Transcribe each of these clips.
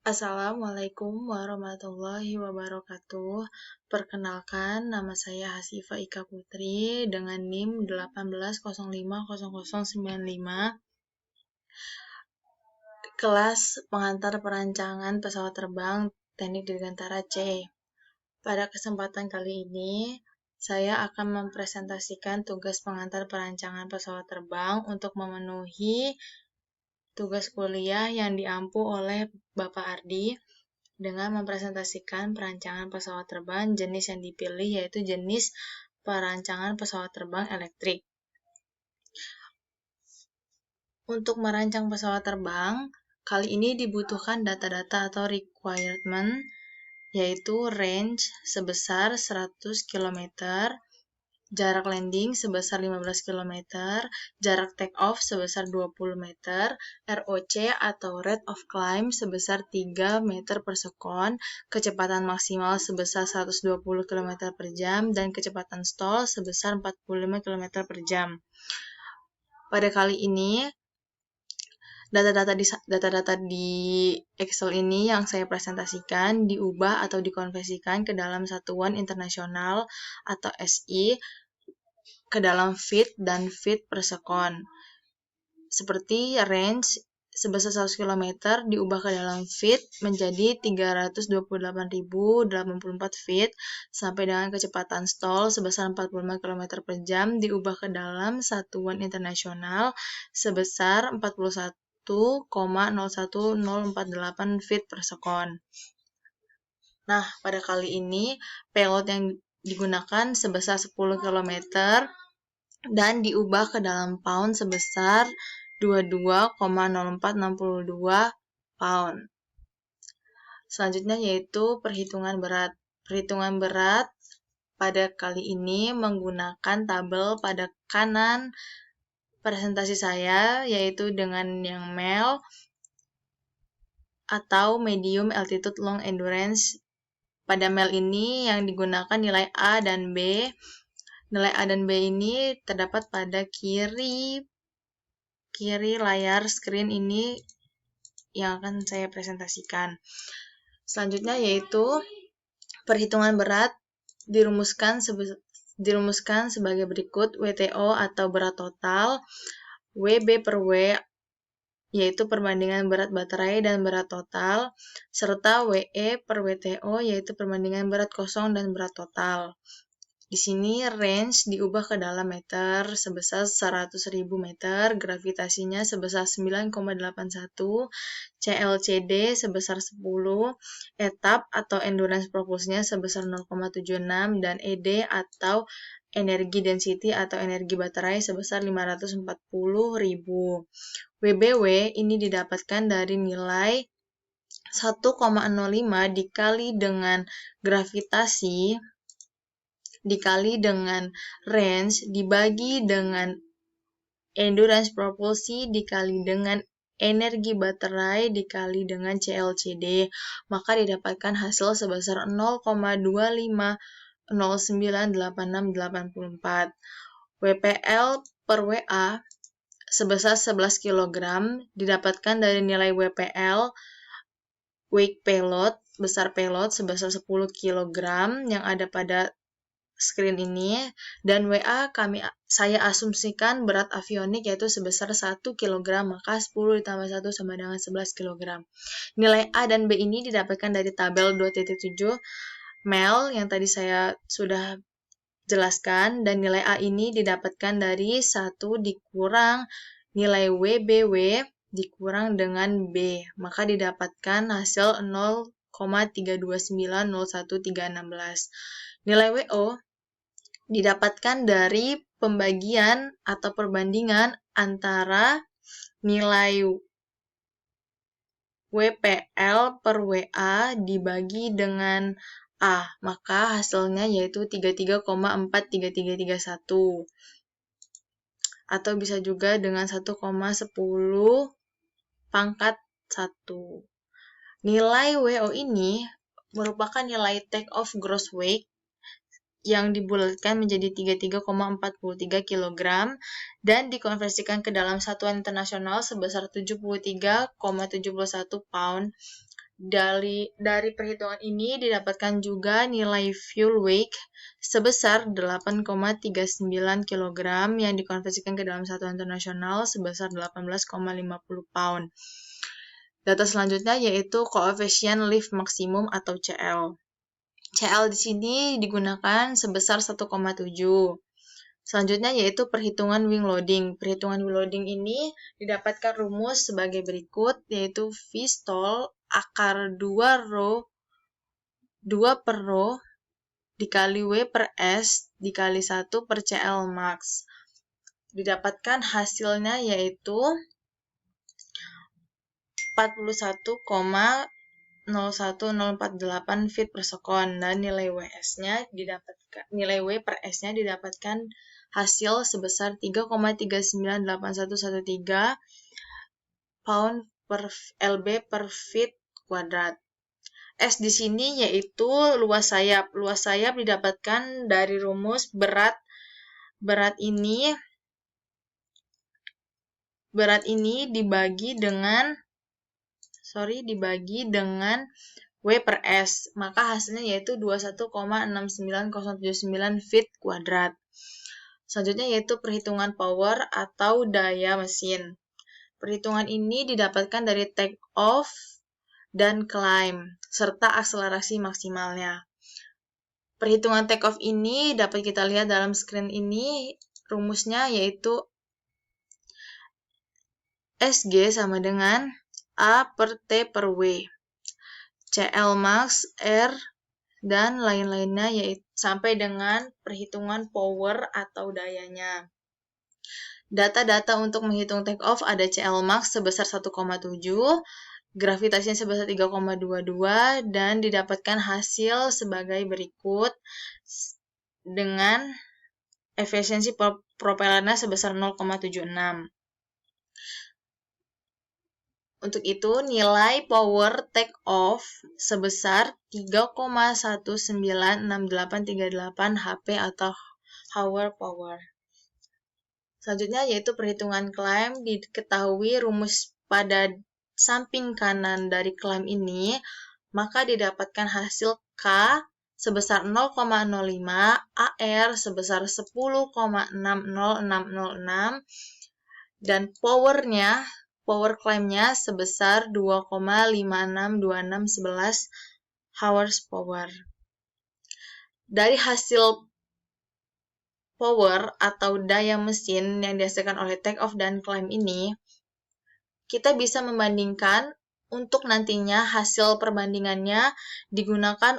Assalamualaikum warahmatullahi wabarakatuh. Perkenalkan, nama saya Hasifa Ika Putri dengan NIM 18050095, kelas pengantar perancangan pesawat terbang Teknik Dirgantara C. Pada kesempatan kali ini, saya akan mempresentasikan tugas pengantar perancangan pesawat terbang untuk memenuhi tugas kuliah yang diampu oleh Bapak Ardi dengan mempresentasikan perancangan pesawat terbang jenis yang dipilih yaitu jenis perancangan pesawat terbang elektrik. Untuk merancang pesawat terbang, kali ini dibutuhkan data-data atau requirement yaitu range sebesar 100 km, jarak landing sebesar 15 km, jarak take off sebesar 20 meter, ROC atau rate of climb sebesar 3 meter per sekon, kecepatan maksimal sebesar 120 km per jam, dan kecepatan stall sebesar 45 km per jam. Pada kali ini, data-data di Excel ini yang saya presentasikan diubah atau dikonversikan ke dalam satuan internasional atau SI ke dalam feet dan feet per sekon. Seperti range sebesar 100 km diubah ke dalam feet menjadi 328.084 feet sampai dengan kecepatan stall sebesar 45 km per jam diubah ke dalam satuan internasional sebesar 41,010048 feet per sekon. Nah, pada kali ini payload yang digunakan sebesar 10 km dan diubah ke dalam pound sebesar 22,0462 pound. Selanjutnya yaitu perhitungan berat. Perhitungan berat pada kali ini menggunakan tabel pada kanan presentasi saya yaitu dengan yang MEL atau Medium Altitude Long Endurance. Pada MEL ini yang digunakan nilai A dan B. Nilai A dan B ini terdapat pada kiri layar screen ini yang akan saya presentasikan. Selanjutnya yaitu perhitungan berat dirumuskan sebagai berikut. WTO atau berat total, WB per W yaitu perbandingan berat baterai dan berat total, serta WE per WTO yaitu perbandingan berat kosong dan berat total. Di sini range diubah ke dalam meter sebesar 100.000 meter, gravitasinya sebesar 9,81, CLCD sebesar 10, etap atau endurance propulsinya sebesar 0,76, dan ED atau energi density atau energi baterai sebesar 540.000. WBW ini didapatkan dari nilai 1,05 dikali dengan gravitasi dikali dengan range dibagi dengan endurance propulsi dikali dengan energi baterai dikali dengan CLCD, maka didapatkan hasil sebesar 0,25098684. WPL per WA sebesar 11 kg didapatkan dari nilai WPL weight payload, besar payload sebesar 10 kg yang ada pada screen ini, dan WA saya asumsikan berat avionik yaitu sebesar 1 kg, maka 10 ditambah 1 sama dengan 11 kg. Nilai A dan B ini didapatkan dari tabel 2.7 MEL yang tadi saya sudah jelaskan, dan nilai A ini didapatkan dari 1 dikurang nilai WBW dikurang dengan B, maka didapatkan hasil 0,3290136. Nilai WO didapatkan dari pembagian atau perbandingan antara nilai WPL per WA dibagi dengan A, maka hasilnya yaitu 33,43331. Atau bisa juga dengan 1,10 pangkat 1. Nilai WO ini merupakan nilai take off gross weight yang dibulatkan menjadi 33,43 kg dan dikonversikan ke dalam satuan internasional sebesar 73,71 pound Dari perhitungan ini didapatkan juga nilai fuel weight sebesar 8,39 kg yang dikonversikan ke dalam satuan internasional sebesar 18,50 pound. Data selanjutnya yaitu koefisien lift maksimum atau CL. CL di sini digunakan sebesar 1,7. Selanjutnya yaitu perhitungan wing loading. Perhitungan wing loading ini didapatkan rumus sebagai berikut, yaitu V stall akar 2 per rho dikali W per S dikali 1 per CL max. Didapatkan hasilnya yaitu 41,01048 feet per second dan nilai W per S-nya didapatkan hasil sebesar 3,398113 pound per lb per feet kuadrat. S di sini yaitu luas sayap. Luas sayap didapatkan dari rumus berat ini dibagi dengan W per S, maka hasilnya yaitu 21,69079 feet kuadrat. Selanjutnya yaitu perhitungan power atau daya mesin. Perhitungan ini didapatkan dari take off dan climb, serta akselerasi maksimalnya. Perhitungan take off ini dapat kita lihat dalam screen ini, rumusnya yaitu SG sama dengan A per T per W. CL max, R, dan lain-lainnya yaitu sampai dengan perhitungan power atau dayanya. Data-data untuk menghitung take off ada CL max sebesar 1,7, gravitasinya sebesar 3,22, dan didapatkan hasil sebagai berikut dengan efisiensi propellernya sebesar 0,76. Untuk itu, nilai power take off sebesar 3,196838 HP atau hour power. Selanjutnya yaitu perhitungan climb. Diketahui rumus pada samping kanan dari climb ini, maka didapatkan hasil K sebesar 0,05, AR sebesar 10,60606, dan power climb-nya sebesar 2,562611 hours power. Dari hasil power atau daya mesin yang dihasilkan oleh take off dan climb ini, kita bisa membandingkan untuk nantinya hasil perbandingannya digunakan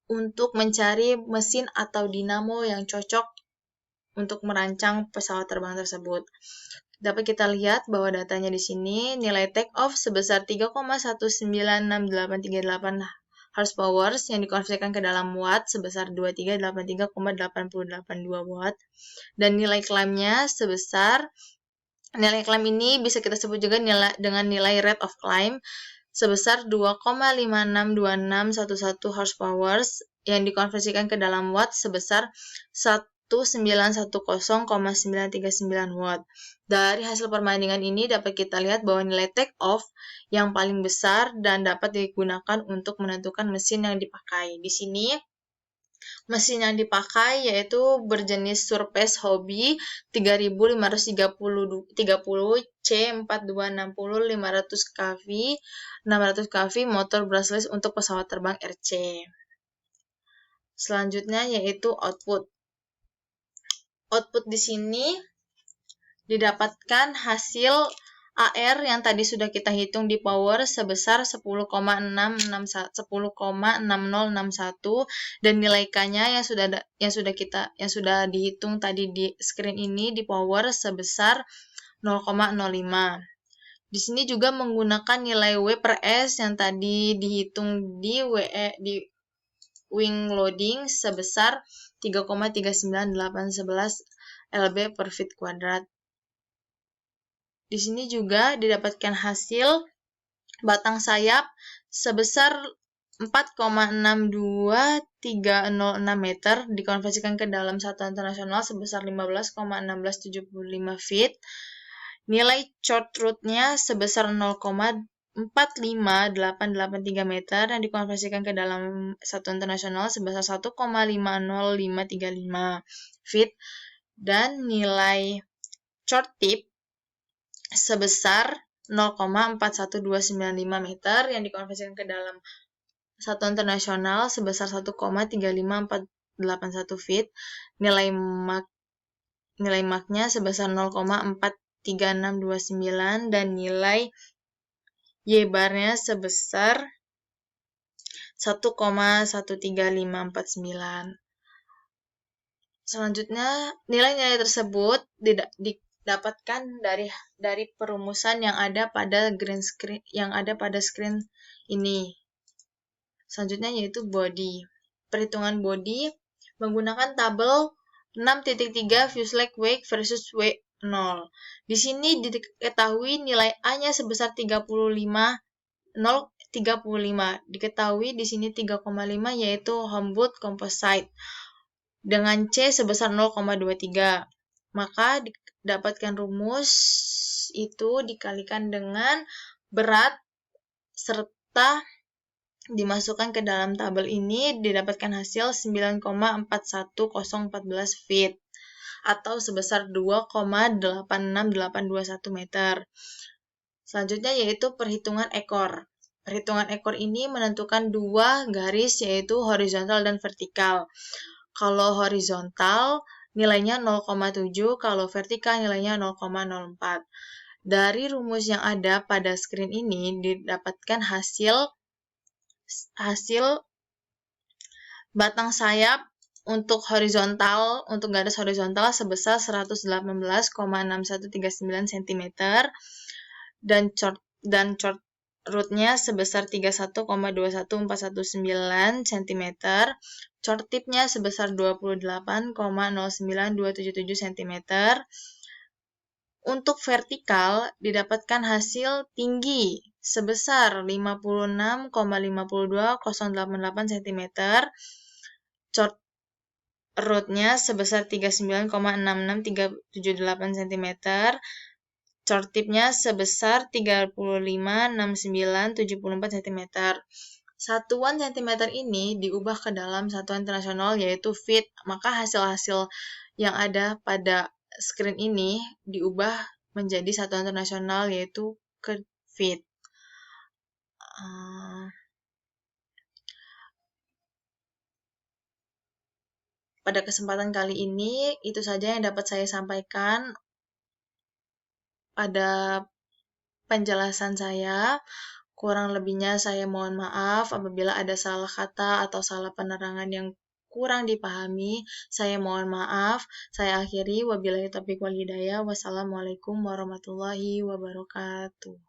untuk mencari mesin atau dinamo yang cocok untuk merancang pesawat terbang tersebut. Dapat kita lihat bahwa datanya di sini nilai take off sebesar 3,196838 horsepower yang dikonversikan ke dalam watt sebesar 2383,882 watt, dan nilai climb-nya sebesar nilai climb ini bisa kita sebut juga dengan nilai rate of climb sebesar 2,562611 horsepower yang dikonversikan ke dalam watt sebesar 1910,939 watt. Dari hasil perbandingan ini dapat kita lihat bahwa nilai take off yang paling besar dan dapat digunakan untuk menentukan mesin yang dipakai. Di sini mesin yang dipakai yaitu berjenis Surface Hobby 3530 C4260 500 kV motor brushless untuk pesawat terbang RC. Selanjutnya yaitu output. Output di sini didapatkan hasil AR yang tadi sudah kita hitung di power sebesar 10,6061 dan nilai K-nya yang sudah dihitung tadi di screen ini di power sebesar 0,05. Di sini juga menggunakan nilai W per S yang tadi dihitung di wing loading sebesar 3,39811 lb per feet kuadrat. Di sini juga didapatkan hasil batang sayap sebesar 4,62306 meter dikonversikan ke dalam satuan internasional sebesar 15,1675 feet. Nilai short root-nya sebesar 0,14 45883 meter yang dikonversikan ke dalam satuan internasional sebesar 1,50535 feet dan nilai short tip sebesar 0,41295 meter yang dikonversikan ke dalam satuan internasional sebesar 1,35481 feet, nilai Mach-nya sebesar 0,43629 dan nilai Y-bar-nya sebesar 1,13549. Selanjutnya, nilai-nilai tersebut didapatkan dari perumusan yang ada pada screen ini. Selanjutnya yaitu body. Perhitungan body menggunakan tabel 6.3 fuselage weight versus weight 0. Di sini diketahui nilai A-nya sebesar 35. Diketahui di sini 3,5 yaitu Hombuth composite dengan C sebesar 0,23. Maka didapatkan rumus itu dikalikan dengan berat serta dimasukkan ke dalam tabel ini didapatkan hasil 9,41014 feet atau sebesar 2,86821 meter. Selanjutnya yaitu perhitungan ekor. Perhitungan ekor ini menentukan dua garis yaitu horizontal dan vertikal. Kalau horizontal nilainya 0,7, kalau vertikal nilainya 0,04. Dari rumus yang ada pada screen ini didapatkan hasil batang sayap untuk garis horizontal sebesar 118,6139 cm dan short root-nya sebesar 31,21419 cm, short tip-nya sebesar 28,09277 cm. Untuk vertikal didapatkan hasil tinggi sebesar 56,52088 cm, short root-nya sebesar 39,66378 cm, short tip-nya sebesar 35,6974 cm. Satuan cm ini diubah ke dalam satuan internasional yaitu feet, maka hasil-hasil yang ada pada screen ini diubah menjadi satuan internasional yaitu ke feet. Pada kesempatan kali ini, itu saja yang dapat saya sampaikan pada penjelasan saya. Kurang lebihnya saya mohon maaf apabila ada salah kata atau salah penerangan yang kurang dipahami. Saya mohon maaf. Saya akhiri. Wabillahi taufiq wal hidayah. Wassalamualaikum warahmatullahi wabarakatuh.